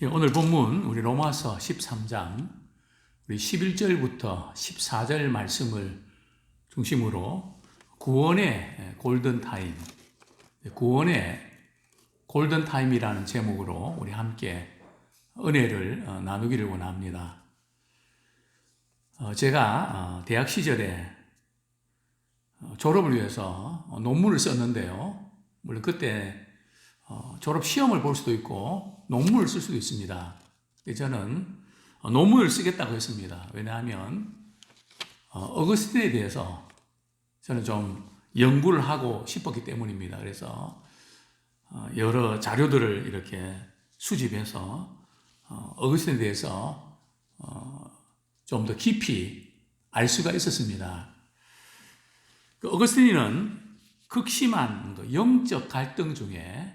오늘 본문 우리 로마서 13장 우리 11절부터 14절 말씀을 중심으로 구원의 골든타임, 구원의 골든타임이라는 제목으로 우리 함께 은혜를 나누기를 원합니다. 제가 대학 시절에 졸업을 위해서 논문을 썼는데요. 물론 그때 졸업 시험을 볼 수도 있고 논문을 쓸 수도 있습니다. 저는 논문을 쓰겠다고 했습니다. 왜냐하면 어거스틴에 대해서 저는 좀 연구를 하고 싶었기 때문입니다. 그래서 여러 자료들을 이렇게 수집해서 어거스틴에 대해서 좀 더 깊이 알 수가 있었습니다. 어거스틴은 극심한 영적 갈등 중에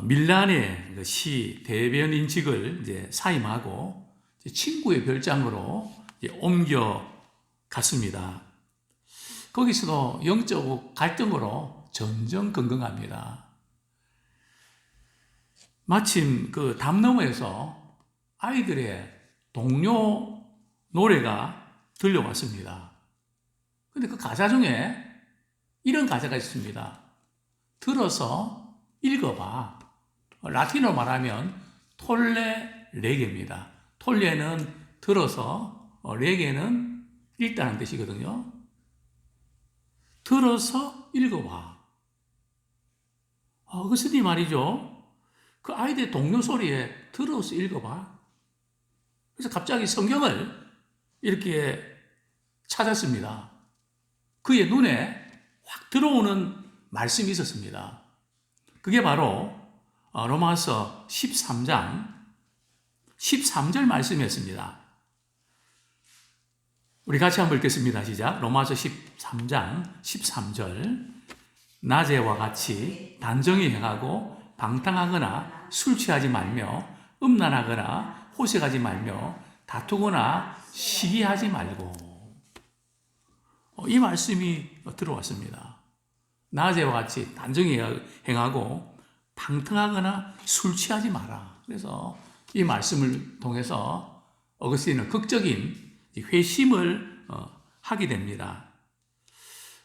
밀란의 시 대변인직을 이제 사임하고 친구의 별장으로 옮겨갔습니다. 거기서도 영적 갈등으로 전전긍긍합니다. 마침 그 담 너머에서 아이들의 동요 노래가 들려왔습니다. 근데 그 가사 중에 이런 가사가 있습니다. 들어서 읽어봐. 라틴어로 말하면 톨레 레게입니다. 톨레는 들어서, 레게는 읽다는 뜻이거든요. 들어서 읽어봐. 어거스틴이 말이죠. 그 아이들 동요 소리에 들어서 읽어봐. 그래서 갑자기 성경을 이렇게 찾았습니다. 그의 눈에 확 들어오는 말씀이 있었습니다. 그게 바로 로마서 13장 13절 말씀이었습니다. 우리 같이 한번 읽겠습니다. 시작. 로마서 13장 13절. 낮에와 같이 단정히 행하고 방탕하거나 술 취하지 말며 음란하거나 호색하지 말며 다투거나 시기하지 말고. 이 말씀이 들어왔습니다. 낮에와 같이 단정히 행하고 방탕하거나 술 취하지 마라. 그래서 이 말씀을 통해서 어거스틴은 극적인 회심을 하게 됩니다.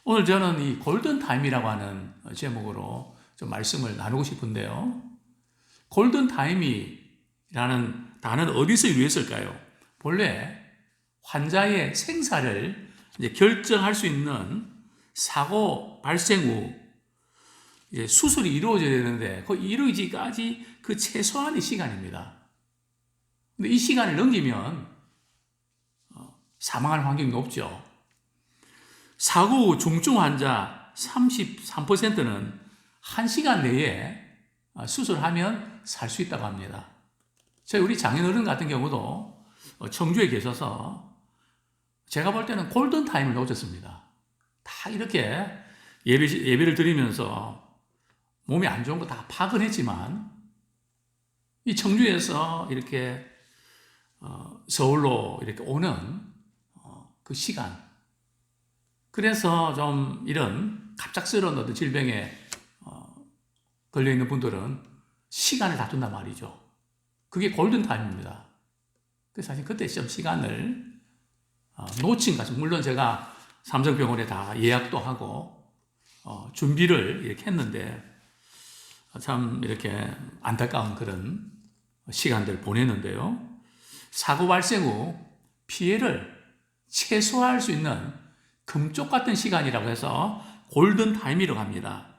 오늘 저는 이 골든타임이라고 하는 제목으로 좀 말씀을 나누고 싶은데요. 골든타임이라는 단어는 어디서 유래했을까요? 본래 환자의 생사를 이제 결정할 수 있는 사고 발생 후 수술이 이루어져야 되는데 그 이루어지기까지 그 최소한의 시간입니다. 근데 이 시간을 넘기면 사망할 확률이 높죠. 사고 후 중증 환자 33%는 1시간 내에 수술하면 살 수 있다고 합니다. 저희 우리 장인어른 같은 경우도 청주에 계셔서 제가 볼 때는 골든타임을 놓쳤습니다. 다 이렇게 예배를 드리면서 몸이 안 좋은 거 다 파악은 했지만 이 청주에서 이렇게 서울로 이렇게 오는 그 시간, 그래서 좀 이런 갑작스러운 어떤 질병에 걸려있는 분들은 시간을 다툰단 말이죠. 그게 골든타임입니다. 그래서 사실 그때 좀 시간을 놓친 것 같습니다. 물론 제가 삼성병원에 다 예약도 하고 준비를 이렇게 했는데 참 이렇게 안타까운 그런 시간들 보내는데요. 사고 발생 후 피해를 최소화할 수 있는 금쪽 같은 시간이라고 해서 골든타임이라고 합니다.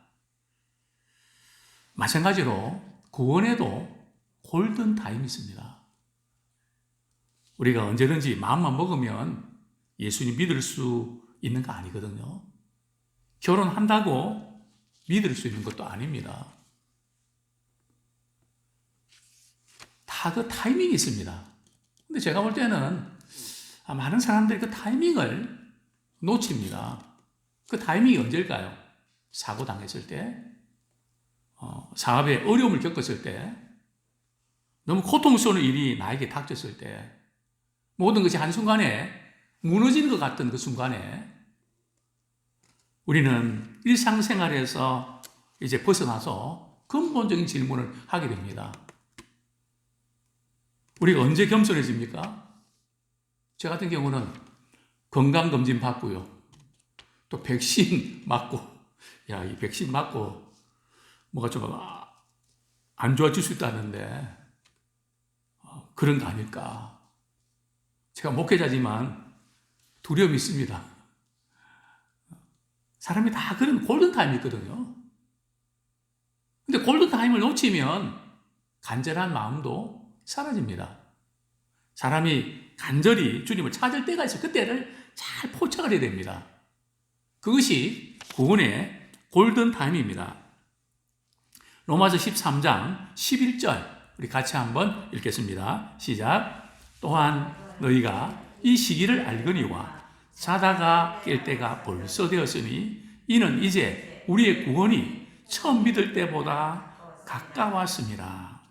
마찬가지로 구원에도 골든타임이 있습니다. 우리가 언제든지 마음만 먹으면 예수님 믿을 수 있는 거 아니거든요. 결혼한다고 믿을 수 있는 것도 아닙니다. 다 그 타이밍이 있습니다. 근데 제가 볼 때는 많은 사람들이 그 타이밍을 놓칩니다. 그 타이밍이 언제일까요? 사고 당했을 때, 사업에 어려움을 겪었을 때, 너무 고통스러운 일이 나에게 닥쳤을 때, 모든 것이 한순간에 무너지는 것 같은 그 순간에 우리는 일상생활에서 이제 벗어나서 근본적인 질문을 하게 됩니다. 우리가 언제 겸손해집니까? 저 같은 경우는 건강검진 받고요. 또 백신 맞고, 야, 이 백신 맞고 뭐가 좀 안 좋아질 수 있다는데 그런 거 아닐까? 제가 목회자지만 두려움이 있습니다. 사람이 다 그런 골든타임이 있거든요. 근데 골든타임을 놓치면 간절한 마음도 사라집니다. 사람이 간절히 주님을 찾을 때가 있어요. 그때를 잘 포착을 해야 됩니다. 그것이 구원의 골든타임입니다. 로마서 13장 11절 우리 같이 한번 읽겠습니다. 시작. 또한 너희가 이 시기를 알거니와 자다가 깰 때가 벌써 되었으니 이는 이제 우리의 구원이 처음 믿을 때보다 가까웠습니다.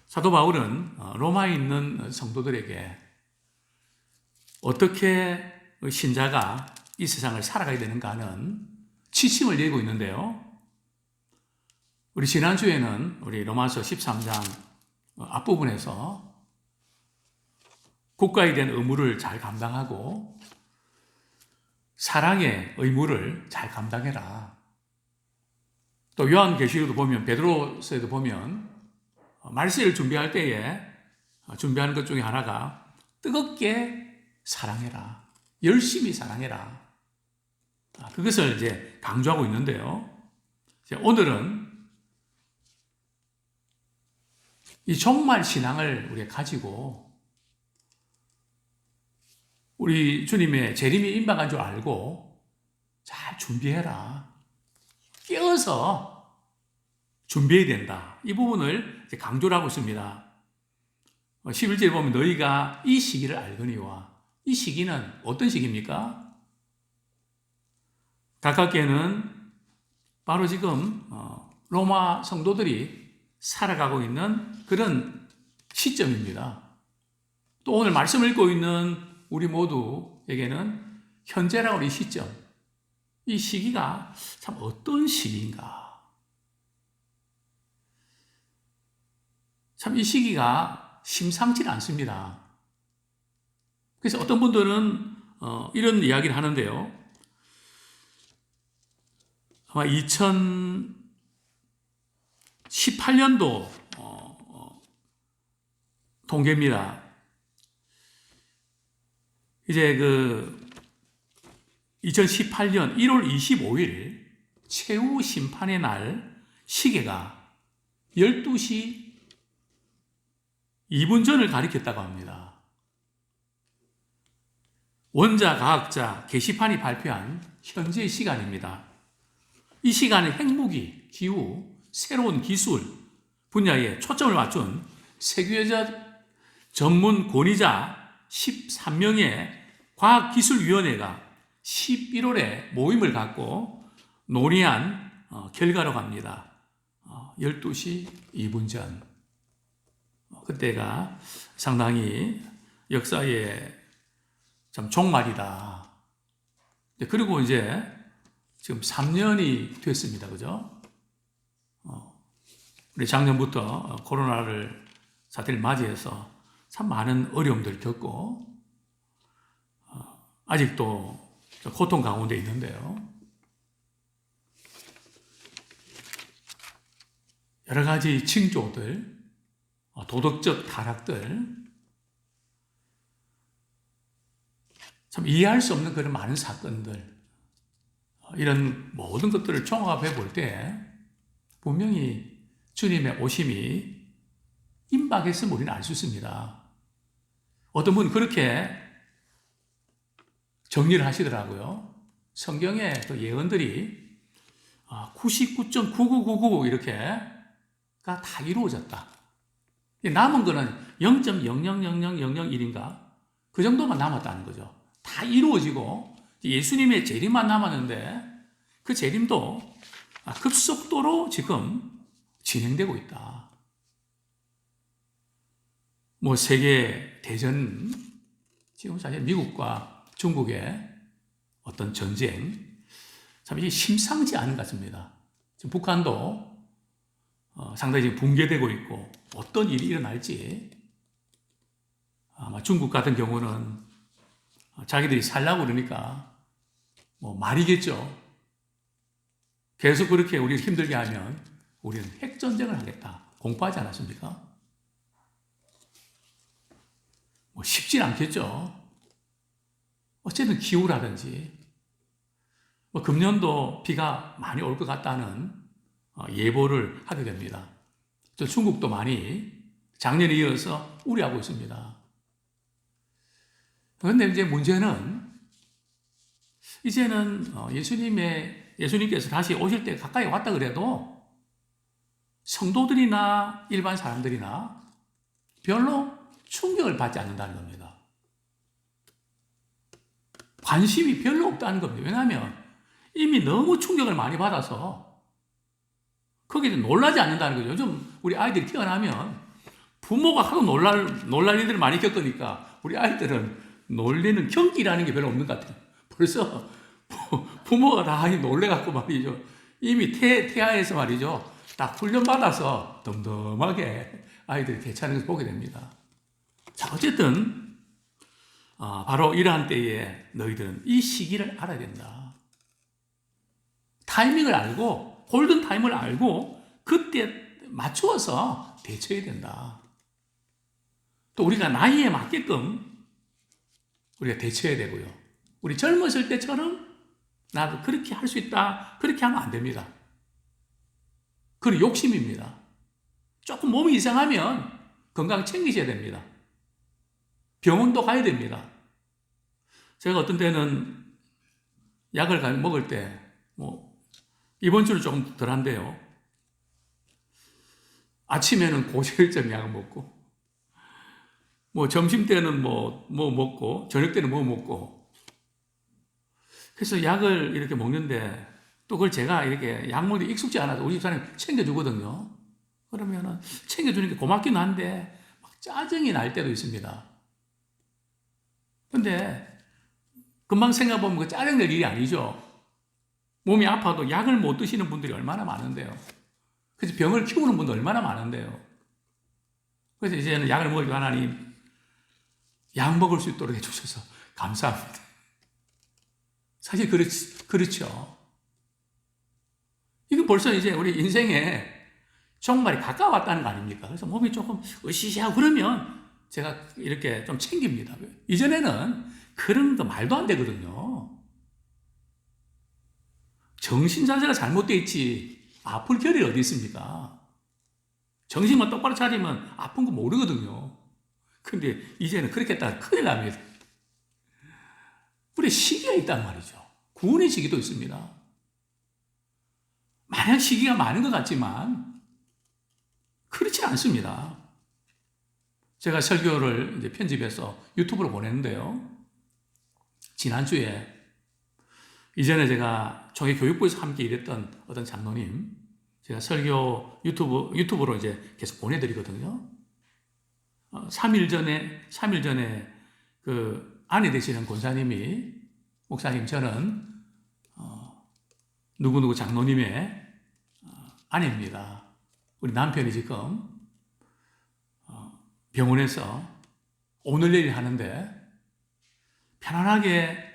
사도 바울은 로마에 있는 성도들에게 어떻게 신자가 이 세상을 살아가야 되는가 하는 지침을 내고 있는데요. 우리 지난주에는 우리 로마서 13장 앞부분에서 국가에 대한 의무를 잘 감당하고 사랑의 의무를 잘 감당해라. 또 요한계시록도 보면 베드로서에도 보면 말세를 준비할 때에 준비하는 것 중에 하나가 뜨겁게 사랑해라. 열심히 사랑해라. 그것을 이제 강조하고 있는데요. 오늘은 이 종말 신앙을 우리가 가지고 우리 주님의 재림이 임박한 줄 알고 잘 준비해라. 깨어서 준비해야 된다. 이 부분을 강조를 하고 있습니다. 11절에 보면 너희가 이 시기를 알거니와 이 시기는 어떤 시기입니까? 가깝게는 바로 지금 로마 성도들이 살아가고 있는 그런 시점입니다. 또 오늘 말씀을 읽고 있는 우리 모두에게는 현재라고 하는 시점, 이 시기가 참 어떤 시기인가? 참 이 시기가 심상치 않습니다. 그래서 어떤 분들은 이런 이야기를 하는데요. 아마 2018년도 통계입니다. 이제 2018년 1월 25일 최후 심판의 날 시계가 12시 2분 전을 가리켰다고 합니다. 원자 과학자 게시판이 발표한 현재의 시간입니다. 이 시간에 핵무기, 기후, 새로운 기술 분야에 초점을 맞춘 세계적 전문 권위자 13명의 과학기술위원회가 11월에 모임을 갖고 논의한 결과라고 합니다. 12시 2분 전. 그때가 상당히 역사의 참 종말이다. 그리고 이제 지금 3년이 됐습니다. 그죠? 우리 작년부터 코로나를 사태를 맞이해서 참 많은 어려움들을 겪고 아직도 고통 가운데 있는데요. 여러 가지 징조들, 도덕적 타락들, 참 이해할 수 없는 그런 많은 사건들, 이런 모든 것들을 종합해 볼 때 분명히 주님의 오심이 임박했음을 우리는 알 수 있습니다. 어떤 분은 그렇게 정리를 하시더라고요. 성경의 그 예언들이 99.9999 이렇게가 다 이루어졌다. 남은 거는 0.000001인가? 그 정도만 남았다는 거죠. 다 이루어지고 예수님의 재림만 남았는데 그 재림도 급속도로 지금 진행되고 있다. 뭐 세계 대전, 지금 사실 미국과 중국의 어떤 전쟁, 참 이게 심상치 않은 것 같습니다. 지금 북한도 상당히 지금 붕괴되고 있고 어떤 일이 일어날지 아마 중국 같은 경우는 자기들이 살라고 그러니까 뭐 말이겠죠. 계속 그렇게 우리를 힘들게 하면 우리는 핵전쟁을 하겠다. 공포하지 않았습니까? 뭐 쉽진 않겠죠. 어쨌든 기후라든지 뭐 금년도 비가 많이 올 것 같다는 예보를 하게 됩니다. 또 중국도 많이 작년에 이어서 우려하고 있습니다. 그런데 이제 문제는 이제는 예수님께서 다시 오실 때 가까이 왔다 그래도 성도들이나 일반 사람들이나 별로 충격을 받지 않는다는 겁니다. 관심이 별로 없다는 겁니다. 왜냐하면 이미 너무 충격을 많이 받아서 거기에 놀라지 않는다는 거죠. 요즘 우리 아이들이 태어나면 부모가 하도 놀랄 일들을 많이 겪으니까 우리 아이들은 놀리는 경기라는 게 별로 없는 것 같아요. 벌써 부모가 다 놀래갖고 말이죠. 이미 태아에서 말이죠. 딱 훈련받아서 덤덤하게 아이들이 대처하는 것을 보게 됩니다. 자, 어쨌든 바로 이러한 때에 너희들은 이 시기를 알아야 된다. 타이밍을 알고 골든 타임을 알고 그때 맞추어서 대처해야 된다. 또 우리가 나이에 맞게끔 우리가 대처해야 되고요. 우리 젊었을 때처럼 나도 그렇게 할 수 있다. 그렇게 하면 안 됩니다. 그건 욕심입니다. 조금 몸이 이상하면 건강 챙기셔야 됩니다. 병원도 가야 됩니다. 제가 어떤 때는 약을 먹을 때, 이번 주는 조금 덜한데요. 아침에는 고지혈증 약을 먹고, 점심 때는 뭐 먹고, 저녁 때는 뭐 먹고. 그래서 약을 이렇게 먹는데, 또 그걸 제가 이렇게 약 먹는데 익숙지 않아서 우리 집사람이 챙겨주거든요. 그러면은 챙겨주는 게 고맙긴 한데, 막 짜증이 날 때도 있습니다. 근데, 금방 생각해보면 그 짜증낼 일이 아니죠. 몸이 아파도 약을 못 드시는 분들이 얼마나 많은데요. 그래서 병을 키우는 분도 얼마나 많은데요. 그래서 이제는 약을 먹으니까 하나님, 약 먹을 수 있도록 해주셔서 감사합니다. 사실 그렇죠. 이거 벌써 이제 우리 인생에 종말이 가까웠다는 거 아닙니까? 그래서 몸이 조금 으시시하고 그러면 제가 이렇게 좀 챙깁니다. 이전에는 그런 거 말도 안 되거든요. 정신 자세가 잘못되어 있지 아플 겨를이 어디 있습니까? 정신만 똑바로 차리면 아픈 거 모르거든요. 근데 이제는 그렇게 했다가 큰일 납니다. 우리 시기가 있단 말이죠. 구원의 시기도 있습니다. 마냥 시기가 많은 것 같지만 그렇지 않습니다. 제가 설교를 이제 편집해서 유튜브로 보냈는데요. 지난주에 이전에 제가 총회교육부에서 함께 일했던 어떤 장로님, 제가 설교 유튜브로 이제 계속 보내드리거든요. 3일 전에 그 아내 되시는 권사님이, 목사님, 저는, 누구누구 장로님의 아내입니다. 우리 남편이 지금, 병원에서 오늘 내일 하는데, 편안하게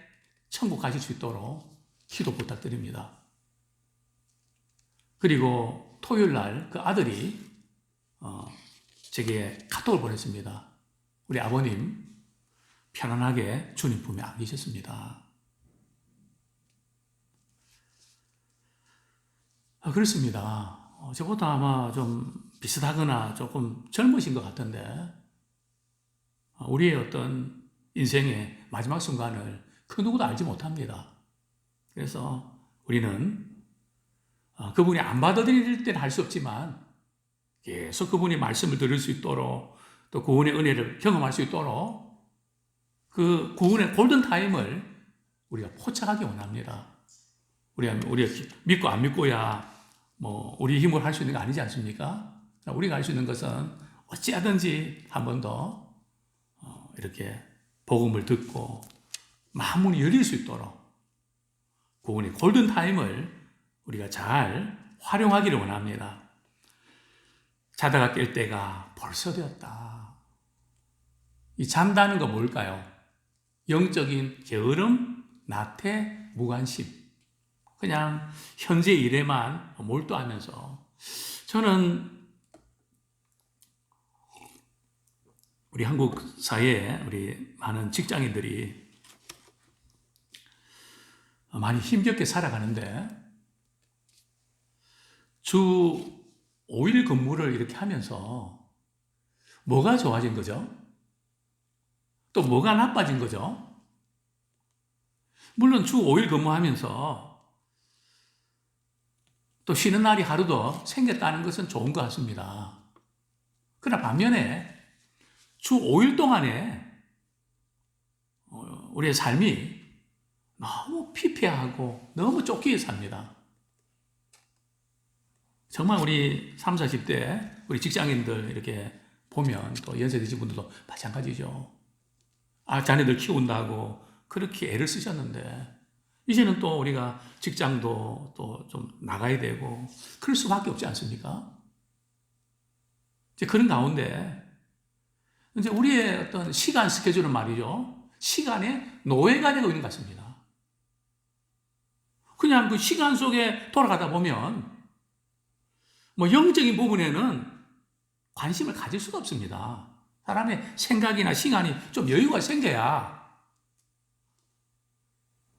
천국 가실 수 있도록 기도 부탁드립니다. 그리고 토요일 날 그 아들이 제게 카톡을 보냈습니다. 우리 아버님 편안하게 주님 품에 안기셨습니다. 그렇습니다. 저보다 아마 좀 비슷하거나 조금 젊으신 것 같은데 우리의 어떤 인생의 마지막 순간을 그 누구도 알지 못합니다. 그래서 우리는 그분이 안 받아들일 때는 할 수 없지만 계속 그분이 말씀을 들을 수 있도록 또 구원의 은혜를 경험할 수 있도록 그 구원의 골든타임을 우리가 포착하기 원합니다. 우리가 믿고 안 믿고야 우리 힘으로 할 수 있는 거 아니지 않습니까? 우리가 할 수 있는 것은 어찌하든지 한 번 더 이렇게 복음을 듣고 마음문이 열릴 수 있도록 구원의 골든타임을 우리가 잘 활용하기를 원합니다. 자다가 깰 때가 벌써 되었다. 이 잠다는 거 뭘까요? 영적인 게으름, 나태, 무관심. 그냥 현재 일에만 몰두하면서. 저는 우리 한국 사회에 우리 많은 직장인들이 많이 힘겹게 살아가는데 주 5일 근무를 이렇게 하면서 뭐가 좋아진 거죠? 또 뭐가 나빠진 거죠? 물론 주 5일 근무하면서 또 쉬는 날이 하루 더 생겼다는 것은 좋은 것 같습니다. 그러나 반면에 주 5일 동안에 우리의 삶이 너무 피폐하고 너무 쫓기게 삽니다. 정말 우리 30, 40대 우리 직장인들 이렇게 보면 또 연세 드신 분들도 마찬가지죠. 자녀들 키운다고 그렇게 애를 쓰셨는데 이제는 또 우리가 직장도 또 좀 나가야 되고 그럴 수밖에 없지 않습니까? 이제 그런 가운데 이제 우리의 어떤 시간 스케줄은 말이죠. 시간의 노예가 되고 있는 것 같습니다. 그냥 그 시간 속에 돌아가다 보면 뭐 영적인 부분에는 관심을 가질 수가 없습니다. 사람의 생각이나 시간이 좀 여유가 생겨야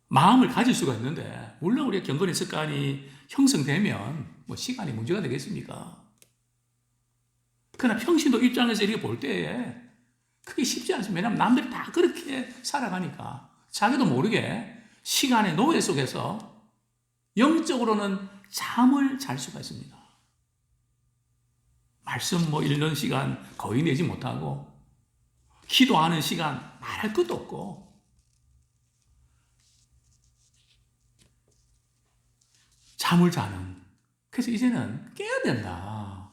마음을 가질 수가 있는데, 물론 우리의 경건의 습관이 형성되면 뭐 시간이 문제가 되겠습니까? 그러나 평신도 입장에서 이렇게 볼 때에 그게 쉽지 않습니다. 왜냐하면 남들이 다 그렇게 살아가니까 자기도 모르게 시간의 노예 속에서 영적으로는 잠을 잘 수가 있습니다. 말씀 뭐 읽는 시간 거의 내지 못하고 기도하는 시간 말할 것도 없고 잠을 자는. 그래서 이제는 깨야 된다.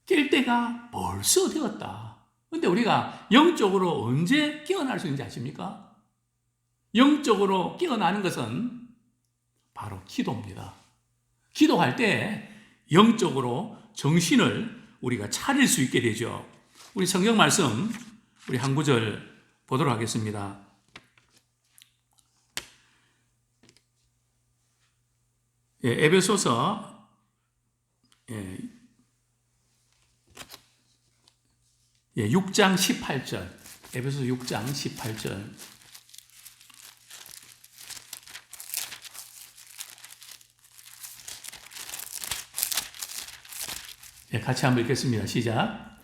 깰 때가 벌써 되었다. 근데 우리가 영적으로 언제 깨어날 수 있는지 아십니까? 영적으로 깨어나는 것은 바로 기도입니다. 기도할 때 영적으로 정신을 우리가 차릴 수 있게 되죠. 우리 성경 말씀 우리 한 구절 보도록 하겠습니다. 에베소서 6장 18절. 에베소서 6장 18절. 같이 한번 읽겠습니다. 시작.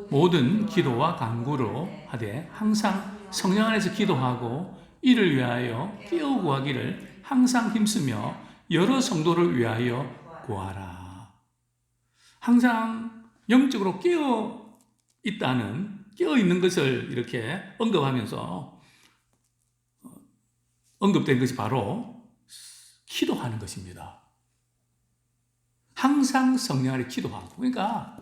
모든 기도와 간구로 하되 항상 성령 안에서 기도하고 이를 위하여 깨어 구하기를 항상 힘쓰며 여러 성도를 위하여 구하라. 항상 영적으로 깨어 있는 것을 이렇게 언급하면서 언급된 것이 바로 기도하는 것입니다. 항상 성령 안에 기도하고. 그러니까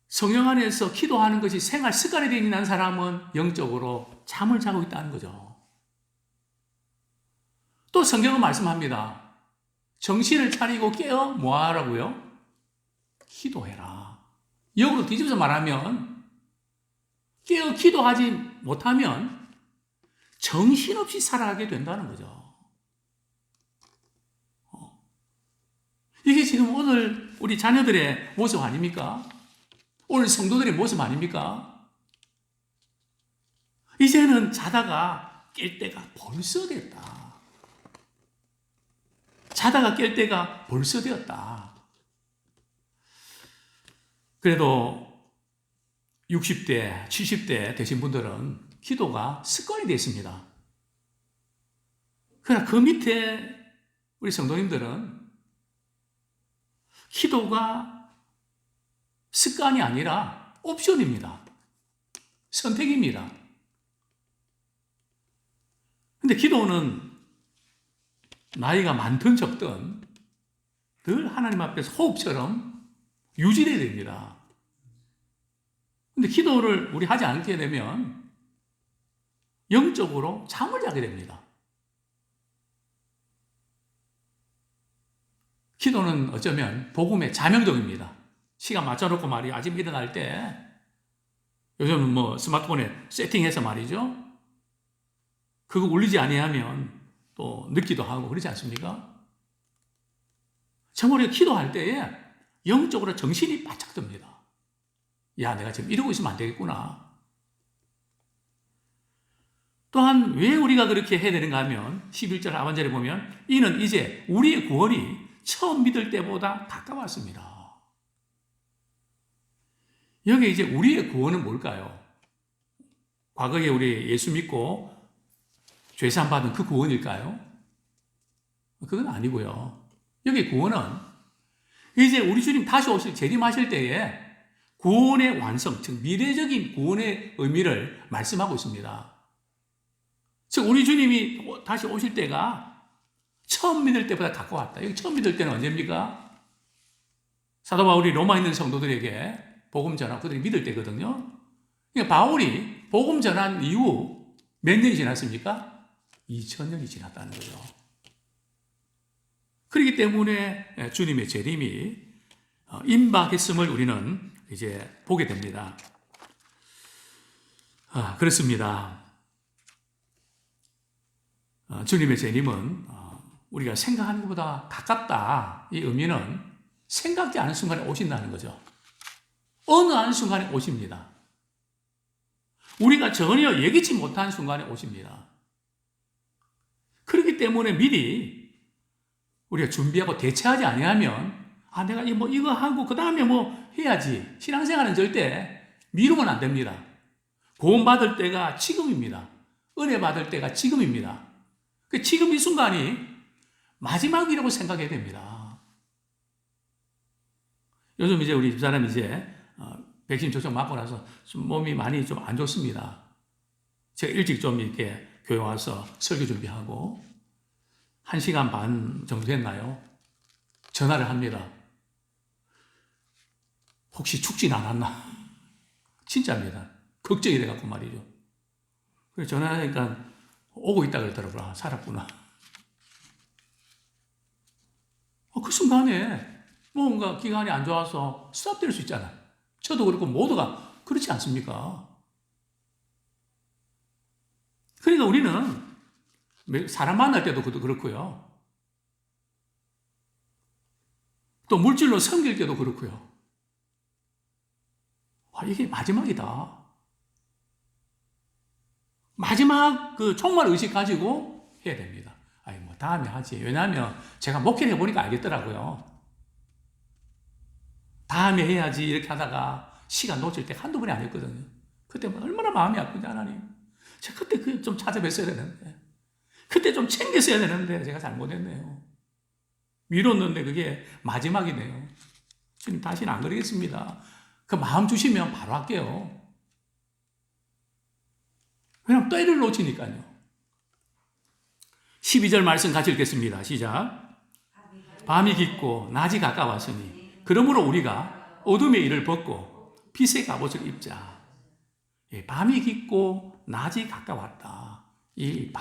성령 안에서 기도하는 것이 생활 습관이 되어 있는 사람은 영적으로 잠을 자고 있다는 거죠. 또 성경은 말씀합니다. 정신을 차리고 깨어 뭐 하라고요? 기도해라. 역으로 뒤집어서 말하면 깨어 기도하지 못하면 정신없이 살아가게 된다는 거죠. 이게 지금 오늘 우리 자녀들의 모습 아닙니까? 오늘 성도들의 모습 아닙니까? 이제는 자다가 깰 때가 벌써 됐다. 자다가 깰 때가 벌써 되었다. 그래도 60대, 70대 되신 분들은 기도가 습관이 되어 있습니다. 그러나 그 밑에 우리 성도님들은 기도가 습관이 아니라 옵션입니다. 선택입니다. 근데 기도는 나이가 많든 적든 늘 하나님 앞에서 호흡처럼 유지돼야 됩니다. 근데 기도를 우리 하지 않게 되면 영적으로 잠을 자게 됩니다. 기도는 어쩌면 복음의 자명종입니다. 시간 맞춰놓고 말이야. 아침 일어날 때, 요즘은 뭐 스마트폰에 세팅해서 말이죠. 그거 울리지 아니하면 또 늦기도 하고 그러지 않습니까? 정말 기도할 때에 영적으로 정신이 바짝 듭니다. 야, 내가 지금 이러고 있으면 안 되겠구나. 또한 왜 우리가 그렇게 해야 되는가 하면 11절 하반절에 보면 이는 이제 우리의 구원이 처음 믿을 때보다 가까웠습니다. 여기 이제 우리의 구원은 뭘까요? 과거에 우리 예수 믿고 죄산 받은 그 구원일까요? 그건 아니고요. 여기 구원은 이제 우리 주님 다시 오실 재림하실 때에 구원의 완성, 즉 미래적인 구원의 의미를 말씀하고 있습니다. 즉 우리 주님이 다시 오실 때가 처음 믿을 때보다 가까웠다. 여기 처음 믿을 때는 언제입니까? 사도 바울이 로마에 있는 성도들에게 복음 전하고 그들이 믿을 때거든요. 그러니까 바울이 복음 전한 이후 몇 년이 지났습니까? 2000년이 지났다는 거죠. 그렇기 때문에 주님의 재림이 임박했음을 우리는 이제 보게 됩니다. 그렇습니다. 주님의 재림은 우리가 생각하는 것보다 가깝다. 이 의미는 생각지 않은 순간에 오신다는 거죠. 어느 한 순간에 오십니다. 우리가 전혀 예기치 못한 순간에 오십니다. 그렇기 때문에 미리 우리가 준비하고 대처하지 아니하면 내가 이거 하고 그 다음에 해야지. 신앙생활은 절대 미루면 안 됩니다. 구원받을 때가 지금입니다. 은혜 받을 때가 지금입니다. 지금 이 순간이 마지막이라고 생각해야 됩니다. 요즘 이제 우리 집사람이 이제 백신 접종 맞고 나서 좀 몸이 많이 좀 안 좋습니다. 제가 일찍 좀 이렇게 교회 와서 설교 준비하고 1시간 반 정도 됐나요? 전화를 합니다. 혹시 죽진 않았나? 진짜입니다. 걱정이 돼갖고 말이죠. 그래서 전화하니까 오고 있다 그러더라고요. 살았구나. 그 순간에 뭔가 기간이 안 좋아서 스탑될 수 있잖아요. 저도 그렇고 모두가 그렇지 않습니까? 그러니까 우리는 사람 만날 때도 그렇고요. 또 물질로 섬길 때도 그렇고요. 이게 마지막이다. 마지막 그 종말 의식 가지고 해야 됩니다. 다음에 하지. 왜냐하면 제가 목회를 해보니까 알겠더라고요. 다음에 해야지 이렇게 하다가 시간 놓칠 때 한두 번이 아니었거든요. 그때 얼마나 마음이 아픈지 하나님. 제가 그때 좀 찾아뵀어야 되는데. 그때 좀 챙겼어야 되는데 제가 잘못했네요. 미뤘는데 그게 마지막이네요. 주님 다시는 안 그러겠습니다. 그 마음 주시면 바로 할게요. 왜냐하면 때를 놓치니까요. 12절 말씀 같이 읽겠습니다. 시작. 밤이 깊고 낮이 가까웠으니 그러므로 우리가 어둠의 일을 벗고 빛의 갑옷을 입자. 밤이 깊고 낮이 가까웠다. 이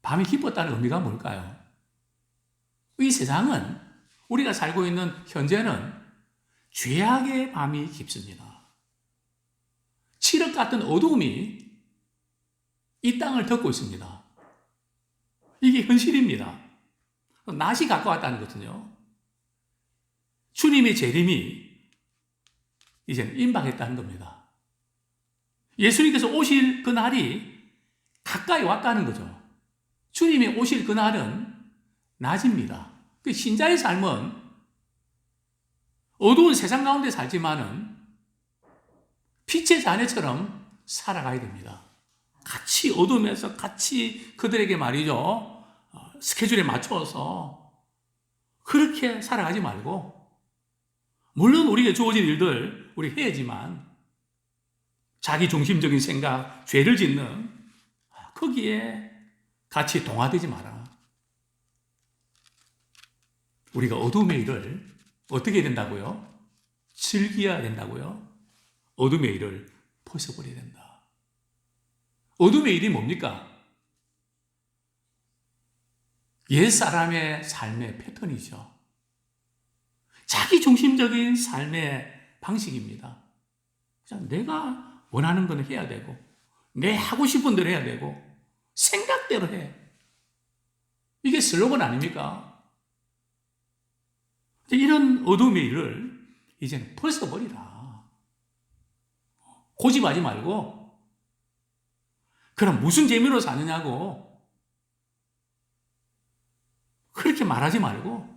밤이 깊었다는 의미가 뭘까요? 이 세상은 우리가 살고 있는 현재는 죄악의 밤이 깊습니다. 칠흑 같은 어두움이 이 땅을 덮고 있습니다. 이게 현실입니다. 낮이 가까웠다는 거거든요. 주님의 재림이 이제는 임박했다는 겁니다. 예수님께서 오실 그 날이 가까이 왔다는 거죠. 주님이 오실 그 날은 낮입니다. 그 신자의 삶은 어두운 세상 가운데 살지만은 빛의 자녀처럼 살아가야 됩니다. 같이 어둠에서 같이 그들에게 말이죠. 스케줄에 맞춰서 그렇게 살아가지 말고 물론 우리에게 주어진 일들 우리 해야지만 자기 중심적인 생각, 죄를 짓는 거기에 같이 동화되지 마라. 우리가 어둠의 일을 어떻게 해야 된다고요? 즐겨야 된다고요? 어둠의 일을 벗어버려야 된다. 어둠의 일이 뭡니까? 옛사람의 삶의 패턴이죠. 자기 중심적인 삶의 방식입니다. 내가 원하는 건 해야 되고, 내 하고 싶은 대로 해야 되고, 생각대로 해. 이게 슬로건 아닙니까? 이런 어둠의 일을 이제는 벗어버리라. 고집하지 말고, 그럼 무슨 재미로 사느냐고, 그렇게 말하지 말고,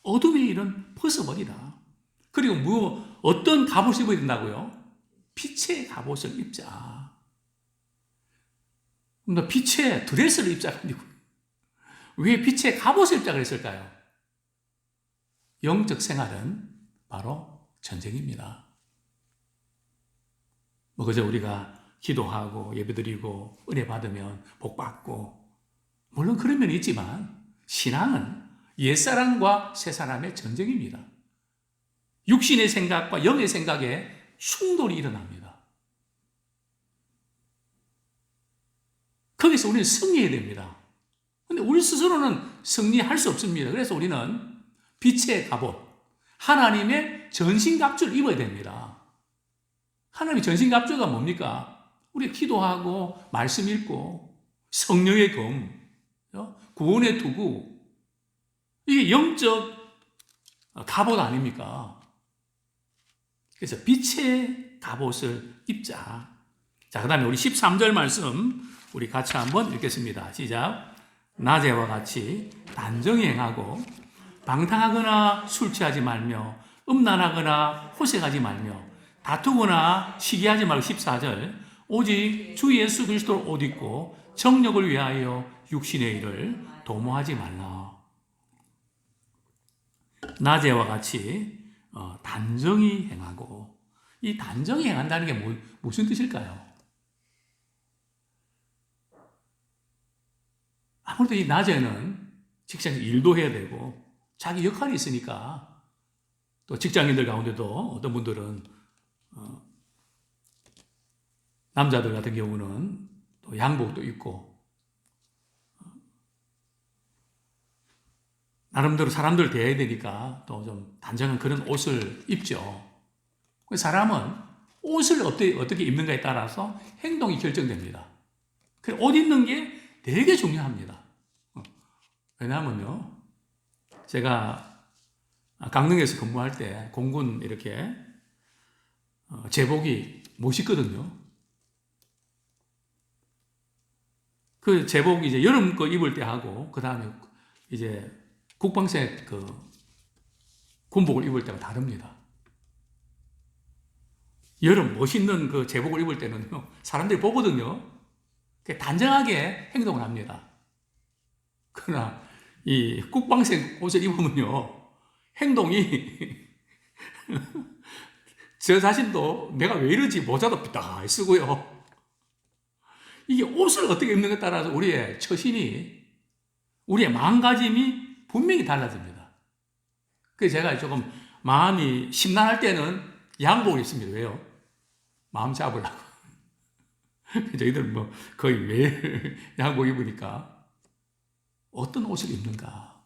어둠의 일은 벗어버리라. 그리고 어떤 갑옷을 입어야 된다고요? 빛의 갑옷을 입자. 너 빛의 드레스를 입자가 아니고, 왜 빛의 갑옷을 입자 그랬을까요? 영적 생활은 바로 전쟁입니다. 그저 우리가 기도하고 예배드리고 은혜 받으면 복 받고, 물론 그런 면이 있지만 신앙은 옛사람과 새사람의 전쟁입니다. 육신의 생각과 영의 생각에 충돌이 일어납니다. 거기서 우리는 승리해야 됩니다. 근데 우리 스스로는 승리할 수 없습니다. 그래서 우리는 빛의 갑옷, 하나님의 전신갑주를 입어야 됩니다. 하나님의 전신갑주가 뭡니까? 우리 기도하고 말씀 읽고 성령의 검, 구원의 투구, 이게 영적 갑옷 아닙니까? 그래서 빛의 갑옷을 입자. 자, 그 다음에 우리 13절 말씀 우리 같이 한번 읽겠습니다. 시작. 낮에와 같이 단정히 행하고 방탕하거나 술 취하지 말며 음란하거나 호색하지 말며 다투거나 시기하지 말고 14절. 오직 주 예수 그리스도를 옷 입고 정욕을 위하여 육신의 일을 도모하지 말라. 낮에와 같이 단정히 행하고, 이 단정히 행한다는 게 무슨 뜻일까요? 아무래도 이 낮에는 직장에서 일도 해야 되고 자기 역할이 있으니까, 또 직장인들 가운데도 어떤 분들은 남자들 같은 경우는 또 양복도 입고 나름대로 사람들 대해야 되니까 또 좀 단정한 그런 옷을 입죠. 사람은 옷을 어떻게 입는가에 따라서 행동이 결정됩니다. 옷 입는 게 되게 중요합니다. 왜냐하면요, 제가 강릉에서 근무할 때 공군 이렇게 제복이 멋있거든요. 그 제복 이제 여름 거 입을 때 하고, 그 다음에 이제 국방색 군복을 입을 때가 다릅니다. 여름 멋있는 그 제복을 입을 때는요, 사람들이 보거든요. 단정하게 행동을 합니다. 그러나 이 국방색 옷을 입으면요, 행동이 저 자신도 내가 왜 이러지, 모자도 삐딱 쓰고요. 이게 옷을 어떻게 입는가에 따라서 우리의 처신이, 우리의 마음가짐이 분명히 달라집니다. 그래서 제가 조금 마음이 심란할 때는 양복을 입습니다. 왜요? 마음 잡으려고. 저희들 거의 매일 양복 입으니까 어떤 옷을 입는가.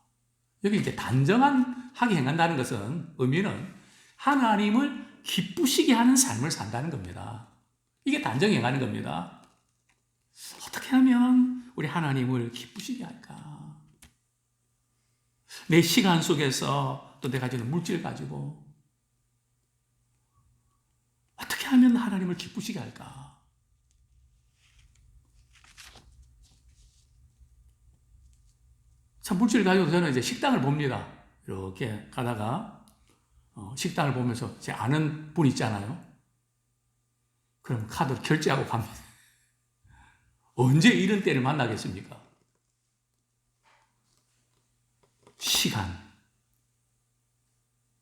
여기 이제 단정하게 행한다는 것은 의미는 하나님을 기쁘시게 하는 삶을 산다는 겁니다. 이게 단정히 행하는 겁니다. 어떻게 하면 우리 하나님을 기쁘시게 할까? 내 시간 속에서 또 내가 가지는 물질 가지고 어떻게 하면 하나님을 기쁘시게 할까? 참, 물질을 가지고 저는 이제 식당을 봅니다. 이렇게 가다가 식당을 보면서 제 아는 분 있잖아요. 그럼 카드로 결제하고 갑니다. 언제 이런 때를 만나겠습니까? 시간,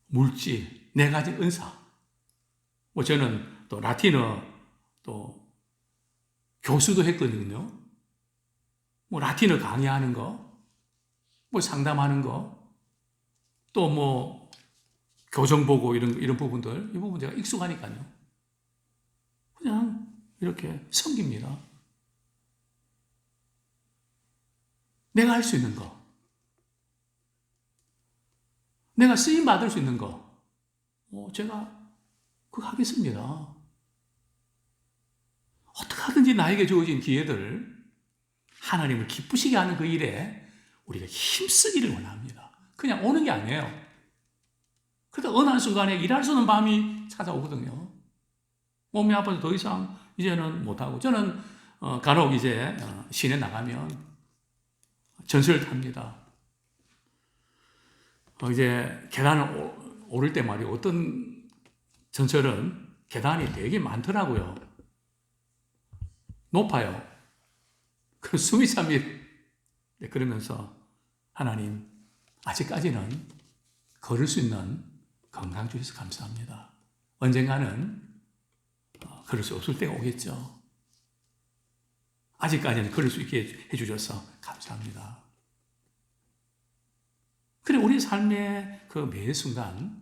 물질, 네 가지 은사. 저는 또 라틴어 또 교수도 했거든요. 라틴어 강의하는 거, 상담하는 거, 또 교정 보고 이런 부분들, 이 부분 제가 익숙하니까요. 그냥 이렇게 섬깁니다. 내가 할 수 있는 거. 내가 쓰임 받을 수 있는 거, 제가 그거 하겠습니다. 어떻게 하든지 나에게 주어진 기회들, 하나님을 기쁘시게 하는 그 일에 우리가 힘쓰기를 원합니다. 그냥 오는 게 아니에요. 그러다 어느 한순간에 일할 수 없는 밤이 찾아오거든요. 몸이 아파서 더 이상 이제는 못하고, 저는 간혹 이제 시내 나가면 전철을 탑니다. 이제 계단을 오를 때 말이에요. 어떤 전철은 계단이 되게 많더라고요. 높아요. 그 숨이 찹니다. 그러면서 하나님, 아직까지는 걸을 수 있는 건강 주셔서 감사합니다. 언젠가는 걸을 수 없을 때가 오겠죠. 아직까지는 걸을 수 있게 해주셔서 감사합니다. 그래, 우리 삶의 그 매 순간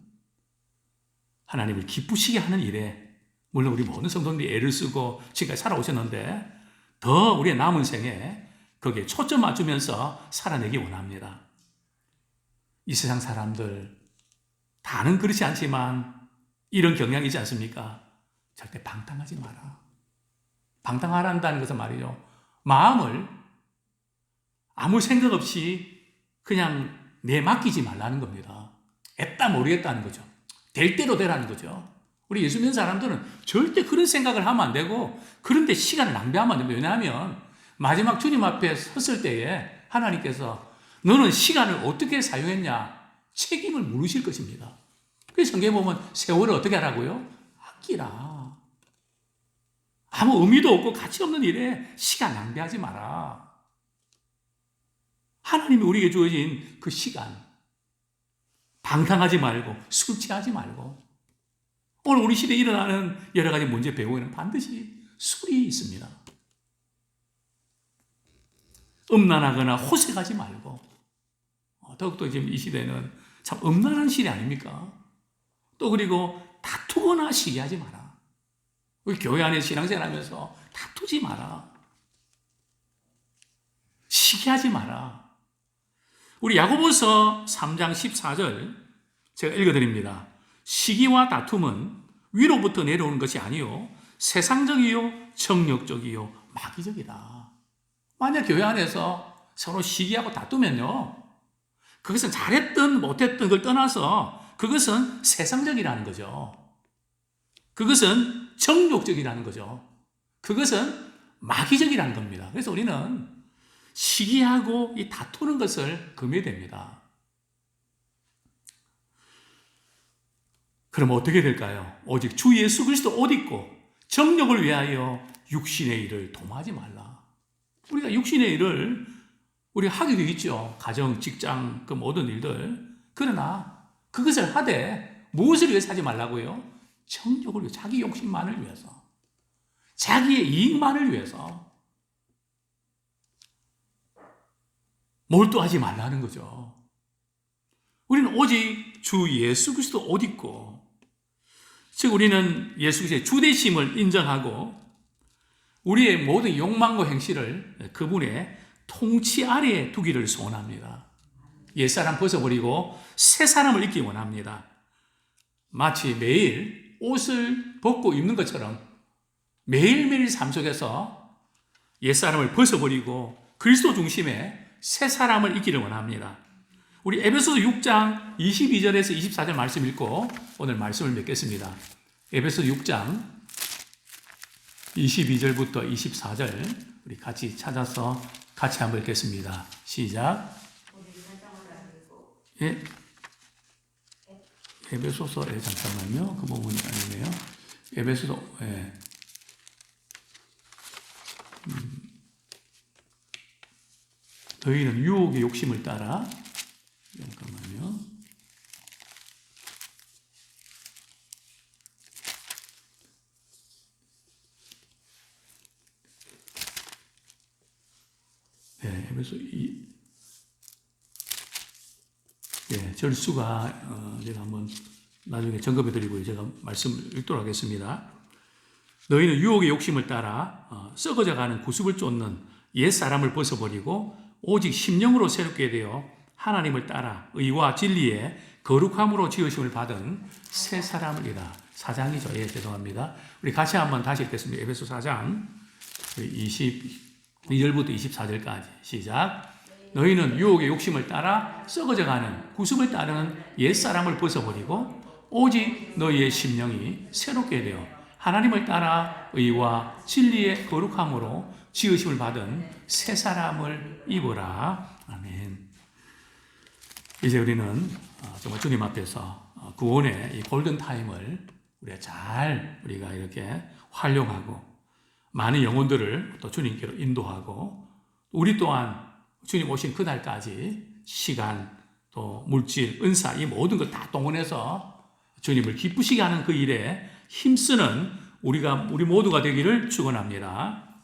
하나님을 기쁘시게 하는 일에, 물론 우리 모든 성도들이 애를 쓰고 지금까지 살아오셨는데 더 우리의 남은 생에 거기에 초점 맞추면서 살아내기 원합니다. 이 세상 사람들 다는 그렇지 않지만 이런 경향이 있지 않습니까? 절대 방탕하지 마라. 방탕하란다는 것은 말이죠, 마음을 아무 생각 없이 그냥 내맡기지 말라는 겁니다. 애따 모르겠다는 거죠. 될 대로 되라는 거죠. 우리 예수 믿는 사람들은 절대 그런 생각을 하면 안 되고, 그런데 시간을 낭비하면 안 됩니다. 왜냐하면 마지막 주님 앞에 섰을 때에 하나님께서 너는 시간을 어떻게 사용했냐 책임을 물으실 것입니다. 그래서 성경에 보면 세월을 어떻게 하라고요? 아끼라. 아무 의미도 없고 가치 없는 일에 시간 낭비하지 마라. 하나님이 우리에게 주어진 그 시간, 방탕하지 말고 술 취하지 말고, 오늘 우리 시대에 일어나는 여러 가지 문제 배후에는 반드시 술이 있습니다. 음란하거나 호색하지 말고, 더욱더 지금 이 시대는 참 음란한 시대 아닙니까? 또 그리고 다투거나 시기하지 마라. 우리 교회 안에서 신앙생활 하면서 다투지 마라. 시기하지 마라. 우리 야고보서 3장 14절 제가 읽어드립니다. 시기와 다툼은 위로부터 내려오는 것이 아니요 세상적이요 정욕적이요 마귀적이다. 만약 교회 안에서 서로 시기하고 다투면요, 그것은 잘했든 못했든 그걸 떠나서 그것은 세상적이라는 거죠. 그것은 정욕적이라는 거죠. 그것은 마귀적이라는 겁니다. 그래서 우리는 시기하고 이 다투는 것을 금해야 됩니다. 그럼 어떻게 될까요? 오직 주 예수 그리스도 옷 입고 정욕을 위하여 육신의 일을 도모하지 말라. 우리가 육신의 일을 우리가 하게 되어 있죠. 가정, 직장, 그 모든 일들. 그러나 그것을 하되 무엇을 위해서 하지 말라고요? 정욕을 위해서, 자기 욕심만을 위해서, 자기의 이익만을 위해서 몰두하지 말라는 거죠. 우리는 오직 주 예수 그리스도 옷 입고, 즉 우리는 예수 그리스도의 주되심을 인정하고 우리의 모든 욕망과 행실을 그분의 통치 아래에 두기를 소원합니다. 옛사람 벗어버리고 새 사람을 입기 원합니다. 마치 매일 옷을 벗고 입는 것처럼 매일매일 삶 속에서 옛사람을 벗어버리고 그리스도 중심의 새 사람을 입기를 원합니다. 우리 에베소서 6장 22절에서 24절 말씀 읽고 오늘 말씀을 맺겠습니다. 에베소서 6장 22절부터 24절 우리 같이 찾아서 같이 한번 읽겠습니다. 시작. 예. 에베소서에 잠깐만요. 그 부분이 아니네요. 에베소서, 예. 너희는 유혹의 욕심을 따라, 잠깐만요. 네, 에베소 2. 네, 절수가 제가 한번 나중에 점검해 드리고요. 제가 말씀을 읽도록 하겠습니다. 너희는 유혹의 욕심을 따라 썩어져가는 구습을 쫓는 옛 사람을 벗어버리고 오직 심령으로 새롭게 되어 하나님을 따라 의와 진리에 거룩함으로 지으심을 받은 새 사람이라. 4장이죠. 예, 죄송합니다. 우리 같이 한번 다시 읽겠습니다. 에베소 4장 22절부터 24절까지 시작. 너희는 유혹의 욕심을 따라 썩어져가는 구습을 따르는 옛사람을 벗어버리고 오직 너희의 심령이 새롭게 되어 하나님을 따라 의와 진리의 거룩함으로 지으심을 받은 새 사람을 입어라. 아멘. 이제 우리는 정말 주님 앞에서 구원의 이 골든타임을 우리가 이렇게 활용하고 많은 영혼들을 또 주님께로 인도하고 우리 또한 주님 오신 그날까지 시간 또 물질, 은사 이 모든 걸 다 동원해서 주님을 기쁘시게 하는 그 일에 힘쓰는 우리 모두가 되기를 축원합니다.